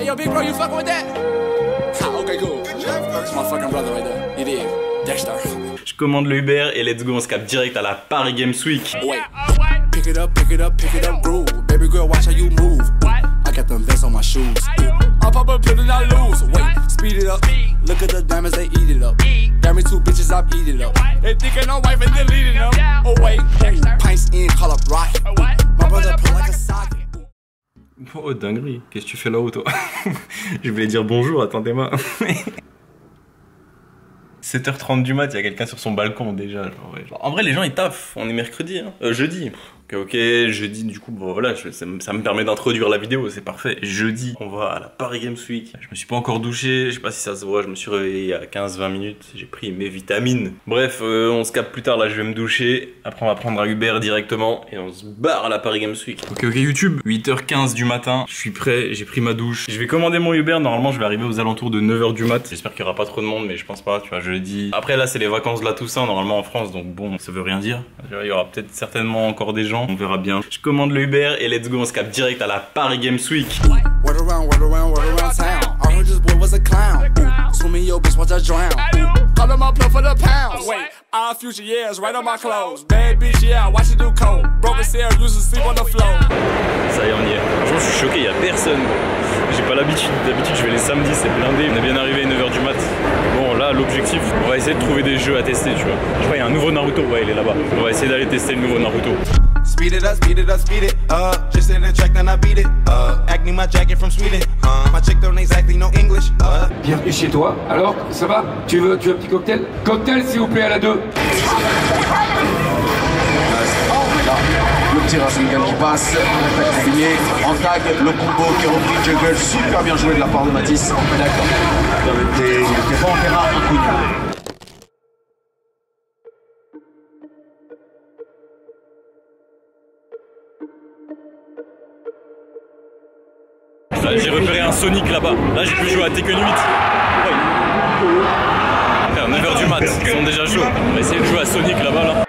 Hey yo, big bro, you fucking with that? Okay, cool. That's my fucking brother right there. You dig? Dexter. Je commande le Uber et let's go, on se capte direct à la Paris Games Week. Wait. Pick it up, pick it up, pick it up, groove. Baby girl, watch how you move. I got them vests on my shoes. I'll pop up, put it out loose. Wait, speed it up. Look at the diamonds, they eat it up. Got me 2 bitches, I eat it up. They thinking I'm wife and deleting them. Oh wait, pints in, call up rocket. My brother pull like a socket. Oh dinguerie, qu'est-ce que tu fais là-haut toi? Je voulais dire bonjour, attendez-moi. 7h30 du mat, il y a quelqu'un sur son balcon déjà. Genre, ouais. En vrai, les gens ils taffent, on est mercredi, hein. Jeudi. Ok, jeudi, du coup, bon voilà, ça me permet d'introduire la vidéo, c'est parfait. Jeudi, on va à la Paris Games Week. Je me suis pas encore douché, je sais pas si ça se voit, je me suis réveillé il y a 15-20 minutes, j'ai pris mes vitamines. Bref, on se capte plus tard, là je vais me doucher. Après on va prendre un Uber directement et on se barre à la Paris Games Week. Ok YouTube, 8h15 du matin, je suis prêt, j'ai pris ma douche. Je vais commander mon Uber, normalement je vais arriver aux alentours de 9h du mat. J'espère qu'il y aura pas trop de monde, mais je pense pas, tu vois, jeudi. Après là c'est les vacances de la Toussaint normalement en France, donc bon, ça veut rien dire. Il y aura peut-être certainement encore des gens. On verra bien. Je commande le Uber et let's go, on se capte direct à la Paris Games Week. Word around town. I heard this boy was a clown. Swimming your bitch, watch her drown. Call him up for the pounds. Wait, our future years right on my clothes. Bad bitch, yeah, watch it do cold. Broken cell, used to sleep on the floor. Ça y est, on y est. Franchement, je suis choqué, il y a personne. J'ai pas l'habitude. D'habitude, je vais les samedis, c'est blindé. On est bien arrivé à 9h du mat. Bon, là, l'objectif, on va essayer de trouver des jeux à tester, tu vois. Je crois qu'il y a un nouveau Naruto. Ouais, il est là-bas. On va essayer d'aller tester le nouveau Naruto. Speed it up, speed it up, speed it up. Just in the track, then I beat it up. Acne my jacket from Sweden. My chick don't exactly know English. Bienvenue chez toi. Alors, ça va? Tu veux un petit cocktail? Cocktail, s'il vous plaît, à la 2. Le petit Rasengan qui passe, l'attaque combinée, en tag, le combo qui est repris Jungle, super bien joué de la part de Matisse. D'accord. Il était pas en Ferrari, inconnu. J'ai repéré un Sonic là-bas. Là, j'ai pu jouer à Tekken 8. Ouais. Frère, 9h du mat, ils sont déjà chauds. On va essayer de jouer à Sonic là-bas là.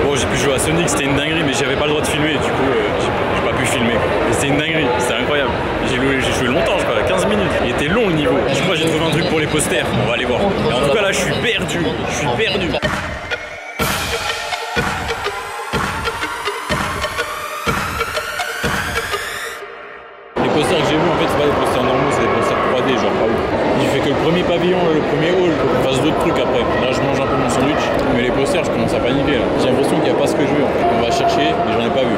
Bon, j'ai pu jouer à Sonic, c'était une dinguerie, mais j'avais pas le droit de filmer, du coup, j'ai pas pu filmer. Mais c'était une dinguerie, c'était incroyable. J'ai joué longtemps, je crois, 15 minutes. Il était long le niveau. Je crois que j'ai trouvé un truc pour les posters, on va aller voir. Et en tout cas là, je suis perdu. Les posters que j'ai vus, en fait, c'est pas des posters normaux, c'est des posters 3D, genre pas ouf. J'ai fait que le premier pavillon, le premier hall, faut qu'on fasse d'autres trucs après. Là, je mange un peu mon sandwich, mais les posters, je commence à paniquer là. J'ai l'impression qu'il n'y a pas ce que je veux en fait. On va chercher, mais j'en ai pas vu.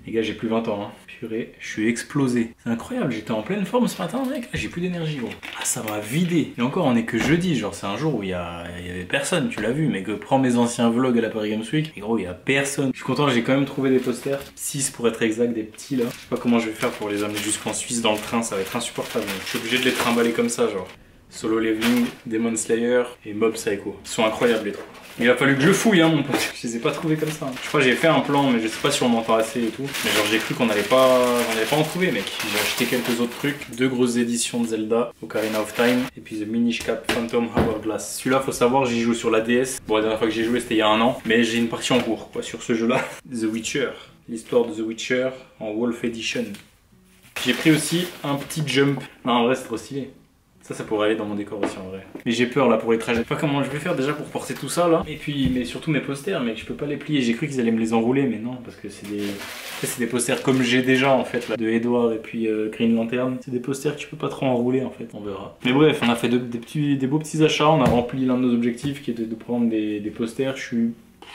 Les gars, j'ai plus 20 ans, hein. Purée, je suis explosé. C'est incroyable, j'étais en pleine forme ce matin, mec. J'ai plus d'énergie, gros. Ah, ça m'a vidé. Et encore, on est que jeudi, genre, c'est un jour où il y avait personne, tu l'as vu, mais que prends mes anciens vlogs à la Paris Games Week, et gros, il y a personne. Je suis content, j'ai quand même trouvé des posters. 6 pour être exact, des petits là. Je sais pas comment je vais faire pour les amener jusqu'en Suisse dans le train, ça va être insupportable. Je suis obligé de les trimballer comme ça, genre. Solo Leveling, Demon Slayer et Mob Psycho. Ils sont incroyables les trois. Il a fallu que je fouille, hein, mon pote. Je les ai pas trouvés comme ça. Je crois que j'ai fait un plan, mais je sais pas si on m'entend assez et tout. Mais genre, j'ai cru qu'on allait pas en trouver, mec. J'ai acheté quelques autres trucs. 2 grosses éditions de Zelda, Ocarina of Time, et puis The Minish Cap Phantom Hourglass. Celui-là, faut savoir, j'y joue sur la DS. Bon, la dernière fois que j'ai joué, c'était il y a 1 an. Mais j'ai une partie en cours, quoi, sur ce jeu-là. The Witcher. L'histoire de The Witcher en Wolf Edition. J'ai pris aussi un petit jump. Non, en vrai, c'est trop stylé. Ça pourrait aller dans mon décor aussi en vrai. Mais j'ai peur là pour les trajets. Je sais pas comment je vais faire déjà pour porter tout ça là. Et puis, mais surtout mes posters, mec, je peux pas les plier. J'ai cru qu'ils allaient me les enrouler, mais non, parce que c'est des posters comme j'ai déjà en fait là, de Edward et puis Green Lantern. C'est des posters que tu peux pas trop enrouler en fait, on verra. Mais bref, on a fait des beaux petits achats. On a rempli l'un de nos objectifs qui était de prendre des posters.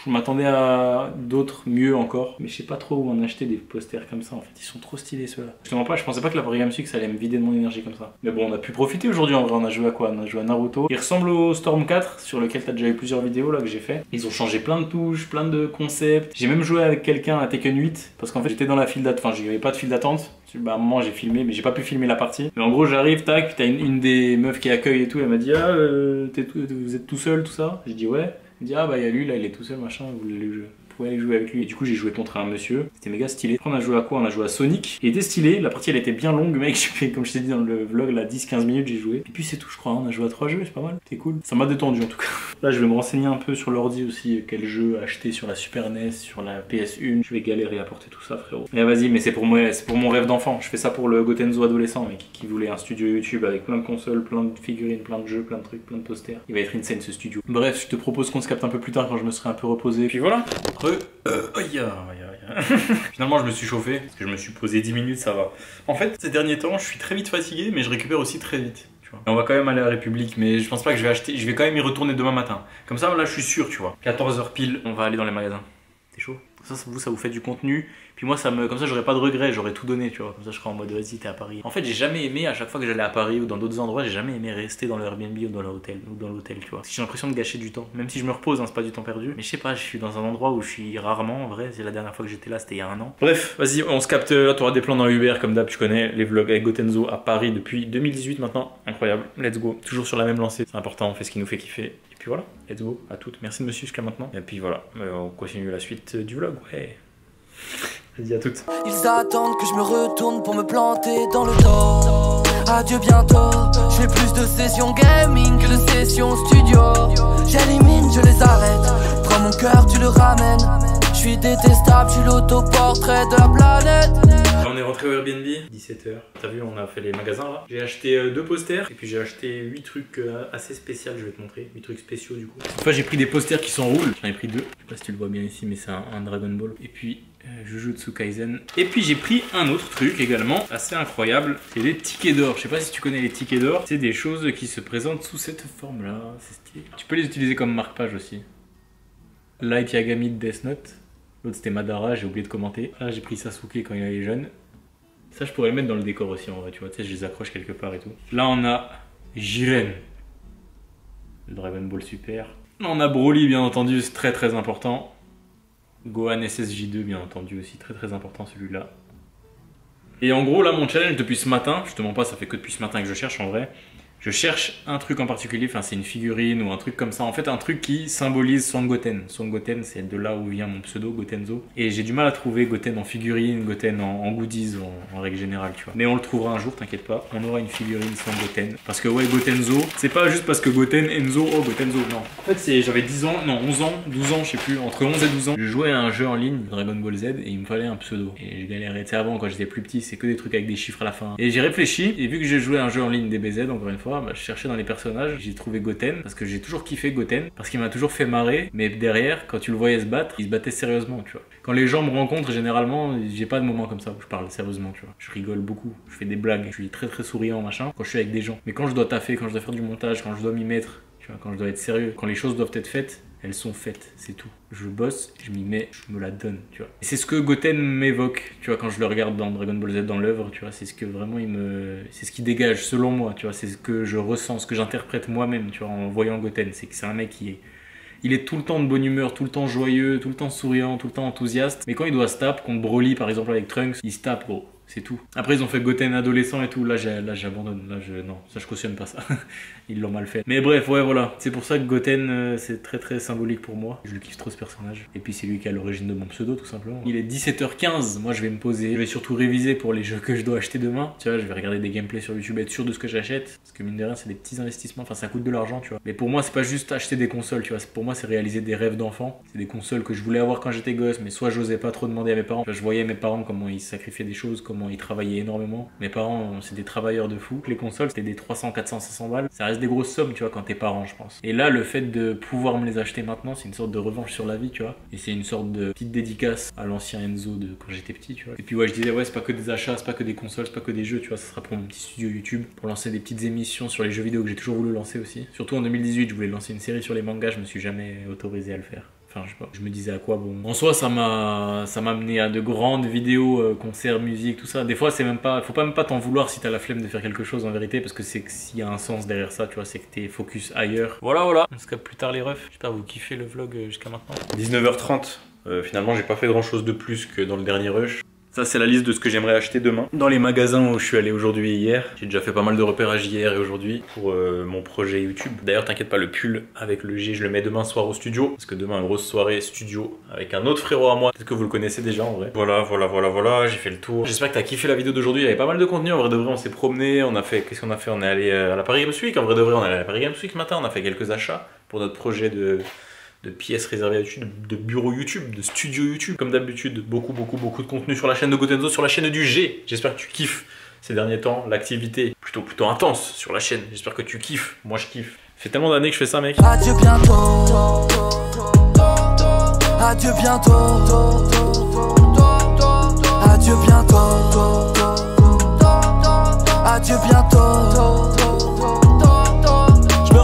Je m'attendais à d'autres mieux encore, mais je sais pas trop où en acheter des posters comme ça en fait, ils sont trop stylés ceux-là. Je pensais pas que la Game Sucre ça allait me vider de mon énergie comme ça. Mais bon, on a pu profiter aujourd'hui en vrai, on a joué à quoi? On a joué à Naruto. Il ressemble au Storm 4 sur lequel t'as déjà eu plusieurs vidéos là que j'ai fait. Ils ont changé plein de touches, plein de concepts. J'ai même joué avec quelqu'un à Tekken 8 parce qu'en fait j'étais dans la file d'attente, enfin j'avais pas de file d'attente. Bah, à un moment j'ai filmé mais j'ai pas pu filmer la partie. Mais en gros j'arrive, tac, puis t'as une des meufs qui accueille et tout, elle m'a dit ah vous êtes tout seul tout ça? J'ai dit ouais. Il me dit ah bah il y a lui là, il est tout seul machin, vous pouvez aller jouer avec lui. Et du coup j'ai joué contre un monsieur, c'était méga stylé. Après on a joué à quoi? On a joué à Sonic. Il était stylé, la partie elle était bien longue mec, j'ai fait comme je t'ai dit dans le vlog là 10-15 minutes j'ai joué. Et puis c'est tout je crois, on a joué à 3 jeux, c'est pas mal, c'était cool. Ça m'a détendu en tout cas. Là je vais me renseigner un peu sur l'ordi aussi, quel jeu acheter sur la Super NES, sur la PS1. Je vais galérer à porter tout ça frérot. Mais vas-y, mais c'est pour mon rêve d'enfant. Je fais ça pour le Gotenzo adolescent mec, qui voulait un studio YouTube avec plein de consoles, plein de figurines, plein de jeux, plein de trucs, plein de posters. Il va être insane ce studio. Bref, je te propose qu'on se capte un peu plus tard quand je me serai un peu reposé. Puis voilà. Finalement je me suis chauffé, parce que je me suis posé 10 minutes, ça va. En fait, ces derniers temps, je suis très vite fatigué, mais je récupère aussi très vite. Tu vois. Et on va quand même aller à la République, mais je pense pas que je vais acheter, je vais quand même y retourner demain matin. Comme ça, là je suis sûr, tu vois. 14h pile, on va aller dans les magasins. T'es chaud? Ça vous fait du contenu. Puis moi, comme ça, j'aurais pas de regrets, j'aurais tout donné, tu vois. Comme ça, je serais en mode vas-y, t'es à Paris. En fait, j'ai jamais aimé, à chaque fois que j'allais à Paris ou dans d'autres endroits, j'ai jamais aimé rester dans le Airbnb ou dans l'hôtel, tu vois. Parce que j'ai l'impression de gâcher du temps. Même si je me repose, hein, c'est pas du temps perdu. Mais je sais pas, je suis dans un endroit où je suis rarement, en vrai. C'est la dernière fois que j'étais là, c'était il y a 1 an. Bref, vas-y, on se capte. Là, t'auras des plans dans Uber, comme d'hab, tu connais les vlogs avec Gotenzo à Paris depuis 2018 maintenant. Incroyable, let's go. Toujours sur la même lancée, c'est important, on fait ce qui nous fait kiffer. Et puis voilà, let's go, à toutes. Merci de me suivre jusqu'à maintenant. Et puis voilà, on continue la suite du vlog, ouais. Vas-y, à toutes. Ils attendent que je me retourne pour me planter dans le dos. Adieu bientôt. Je fais plus de sessions gaming que de sessions studio. J'élimine, je les arrête. Prends mon cœur, tu le ramènes. Je suis détestable, je suis l'autoportrait de la planète. Là, on est rentré au Airbnb, 17h. T'as vu, on a fait les magasins là. J'ai acheté 2 posters et puis j'ai acheté 8 trucs assez spéciaux, je vais te montrer. 8 trucs spéciaux du coup. Cette fois, j'ai pris des posters qui s'enroulent. J'en ai pris 2. Je sais pas si tu le vois bien ici, mais c'est un Dragon Ball. Et puis Jujutsu Kaisen. Et puis j'ai pris un autre truc également assez incroyable, c'est des tickets d'or. Je sais pas si tu connais les tickets d'or, c'est des choses qui se présentent sous cette forme là, c'est stylé. Tu peux les utiliser comme marque-page aussi. Light Yagami de Death Note, l'autre c'était Madara, j'ai oublié de commenter. Là j'ai pris Sasuke quand il est jeune. Ça je pourrais le mettre dans le décor aussi en vrai, tu vois, tu sais, je les accroche quelque part et tout. Là on a Jiren, le Dragon Ball Super. Là on a Broly bien entendu, c'est très très important. Gohan SSJ2 bien entendu aussi, très très important celui-là. Et en gros là mon challenge depuis ce matin, je te mens pas, ça fait que depuis ce matin que je cherche en vrai. Je cherche un truc en particulier, enfin c'est une figurine ou un truc comme ça. En fait un truc qui symbolise Son Goten. Son Goten c'est de là où vient mon pseudo Gotenzo. Et j'ai du mal à trouver Goten en figurine, Goten en goodies en règle générale tu vois. Mais on le trouvera un jour, t'inquiète pas. On aura une figurine Son Goten. Parce que ouais Gotenzo, c'est pas juste parce que Goten, Enzo, oh Gotenzo, non. En fait j'avais 10 ans, non 11 ans, 12 ans je sais plus, entre 11 et 12 ans. Je jouais à un jeu en ligne, Dragon Ball Z, et il me fallait un pseudo. Et je galérais, tu sais avant quand j'étais plus petit, c'est que des trucs avec des chiffres à la fin. Et j'ai réfléchi, et vu que j'ai joué à un jeu en ligne DBZ encore une fois, bah, je cherchais dans les personnages, j'ai trouvé Goten, parce que j'ai toujours kiffé Goten, parce qu'il m'a toujours fait marrer, mais derrière, quand tu le voyais se battre, il se battait sérieusement, tu vois. Quand les gens me rencontrent, généralement, j'ai pas de moment comme ça où je parle sérieusement, tu vois. Je rigole beaucoup, je fais des blagues, je suis très très souriant, machin, quand je suis avec des gens. Mais quand je dois taffer, quand je dois faire du montage, quand je dois m'y mettre, tu vois, quand je dois être sérieux, quand les choses doivent être faites, elles sont faites, c'est tout. Je bosse, je m'y mets, je me la donne, tu vois. Et c'est ce que Goten m'évoque, tu vois, quand je le regarde dans Dragon Ball Z, dans l'œuvre, tu vois, c'est ce que vraiment c'est ce qui dégage, selon moi, tu vois, c'est ce que je ressens, ce que j'interprète moi-même, tu vois, en voyant Goten. C'est que c'est un mec il est tout le temps de bonne humeur, tout le temps joyeux, tout le temps souriant, tout le temps enthousiaste. Mais quand il doit se taper contre Broly, par exemple, avec Trunks, il se tape, gros. c'est tout. Après ils ont fait Goten adolescent et tout, là j'abandonne, non, ça je cautionne pas ça. Ils l'ont mal fait. Mais bref, ouais voilà, c'est pour ça que Goten c'est très très symbolique pour moi. Je le kiffe trop ce personnage. Et puis c'est lui qui est à l'origine de mon pseudo tout simplement. Il est 17h15, moi je vais me poser, je vais surtout réviser pour les jeux que je dois acheter demain. Tu vois, je vais regarder des gameplays sur YouTube, être sûr de ce que j'achète. Parce que mine de rien c'est des petits investissements, enfin ça coûte de l'argent tu vois. Mais pour moi c'est pas juste acheter des consoles, tu vois. Pour moi c'est réaliser des rêves d'enfant. C'est des consoles que je voulais avoir quand j'étais gosse, mais soit j'osais pas trop demander à mes parents. Je voyais mes parents comment ils sacrifiaient des choses, comment ils travaillaient énormément. Mes parents c'est des travailleurs de fou. Les consoles c'était des 300, 400, 500 balles. Ça reste des grosses sommes tu vois quand t'es parent je pense. Et là le fait de pouvoir me les acheter maintenant c'est une sorte de revanche sur la vie tu vois. Et c'est une sorte de petite dédicace à l'ancien Enzo de quand j'étais petit tu vois. Et puis ouais je disais ouais c'est pas que des achats, c'est pas que des consoles, c'est pas que des jeux tu vois. Ça sera pour mon petit studio YouTube, pour lancer des petites émissions sur les jeux vidéo que j'ai toujours voulu lancer aussi. Surtout en 2018 je voulais lancer une série sur les mangas, je me suis jamais autorisé à le faire. Enfin, je sais pas, je me disais à quoi bon. En soi, ça m'a amené à de grandes vidéos, concerts, musique, tout ça. Des fois, c'est même pas, faut pas même pas t'en vouloir si t'as la flemme de faire quelque chose en vérité, parce que c'est que s'il y a un sens derrière ça, tu vois, c'est que t'es focus ailleurs. Voilà. On se capte plus tard les refs. J'espère que vous kiffez le vlog jusqu'à maintenant. 19h30. Finalement, j'ai pas fait grand chose de plus que dans le dernier rush. Ça, c'est la liste de ce que j'aimerais acheter demain. Dans les magasins où je suis allé aujourd'hui et hier, j'ai déjà fait pas mal de repérages hier et aujourd'hui pour mon projet YouTube. D'ailleurs, t'inquiète pas, le pull avec le G, je le mets demain soir au studio. Parce que demain, grosse soirée studio avec un autre frérot à moi. Peut-être que vous le connaissez déjà en vrai. Voilà, j'ai fait le tour. J'espère que t'as kiffé la vidéo d'aujourd'hui. Il y avait pas mal de contenu. En vrai de vrai, on s'est promené. On a fait, qu'est-ce qu'on a fait? On est allé à la Paris Games Week. En vrai de vrai, on est allé à la Paris Games Week ce matin. On a fait quelques achats pour notre projet de pièces réservées à YouTube, de bureau YouTube, de studio YouTube. Comme d'habitude, beaucoup de contenu sur la chaîne de Gotenzo, sur la chaîne du G. J'espère que tu kiffes ces derniers temps. L'activité plutôt intense sur la chaîne. J'espère que tu kiffes. Moi, je kiffe. Ça fait tellement d'années que je fais ça, mec. Adieu bientôt. Adieu bientôt. Adieu bientôt. Adieu bientôt.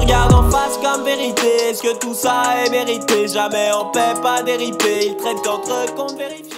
Regarde en face comme vérité, est-ce que tout ça est mérité? Jamais on paie pas dériper, ils traitent qu'entre eux qu'on vérifie.